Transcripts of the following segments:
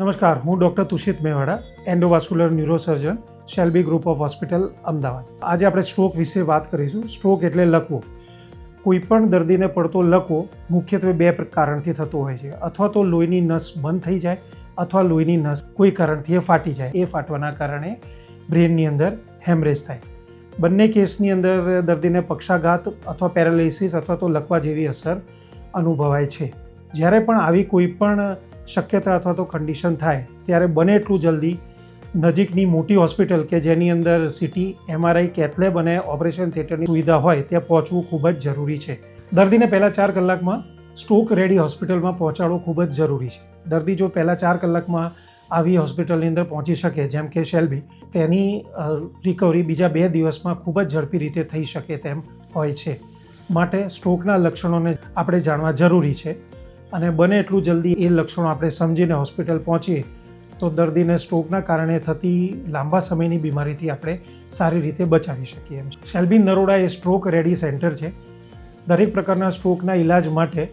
નમસ્કાર, હું doctor Tushit Mewada, endovascular neurosurgeon, Shalby group of hospital, Ahmedabad. આજે આપણે સ્ટ્રોક વિશે વાત કરીશું. સ્ટ્રોક એટલે લકવો. કોઈપણ દર્દીને પડતો લકવો મુખ્યત્વે બે કારણથી થતો હોય છે. અથવા તો લોહીની નસ બંધ થઈ જાય અથવા લોહીની નસ કોઈ કારણથી એ ફાટી જાય. એ ફાટવાના કારણે બ્રેનની અંદર હેમરેજ થાય. બંને કેસની અંદર દર્દીને પક્ષાઘાત અથવા પેરાલિસિસ અથવા તો લકવા જેવી અસર અનુભવાય છે. જ્યારે પણ આવી કોઈ પણ શક્યતા અથવા તો કન્ડિશન થાય ત્યારે બને એટલું જલ્દી નજીકની મોટી હોસ્પિટલ કે જેની અંદર સીટી, MRI, કેથલેબ અને ઓપરેશન થિયેટરની સુવિધા હોય ત્યાં પહોંચવું ખૂબ જ જરૂરી છે. દર્દીને પહેલાં 4 કલાકમાં સ્ટ્રોક રેડી હોસ્પિટલમાં પહોંચાડવું ખૂબ જ જરૂરી છે. દર્દી જો પહેલાં 4 કલાકમાં આવી હોસ્પિટલની અંદર પહોંચી શકે, જેમ કે શેલ્બી, તેની રિકવરી બીજા 2 દિવસમાં ખૂબ જ ઝડપી રીતે થઈ શકે તેમ હોય છે. માટે સ્ટ્રોકના લક્ષણોને આપણે જાણવા જરૂરી છે અને બને એટલું જલ્દી એ લક્ષણો આપણે સમજીને હોસ્પિટલ પહોંચીએ તો દર્દીને સ્ટ્રોકના કારણે થતી લાંબા સમયની બીમારીથી આપણે સારી રીતે બચાવી શકીએ એમ છે. શેલ્બી નરોડા એ સ્ટ્રોક રેડી સેન્ટર છે. દરેક પ્રકારના સ્ટ્રોકના ઇલાજ માટે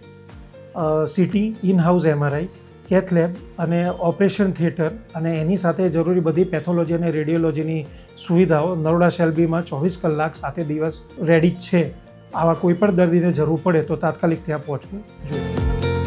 CT, in house MRI, cath lab અને ઓપરેશન થિયેટર અને એની સાથે જરૂરી બધી પેથોલોજી અને રેડિયોલોજીની સુવિધાઓ નરોડા શેલ્બીમાં 24 કલાક 7 દિવસ રેડી જ છે. આવા કોઈ પણ દર્દીને જરૂર પડે તો તાત્કાલિક ત્યાં પહોંચવું જોઈએ.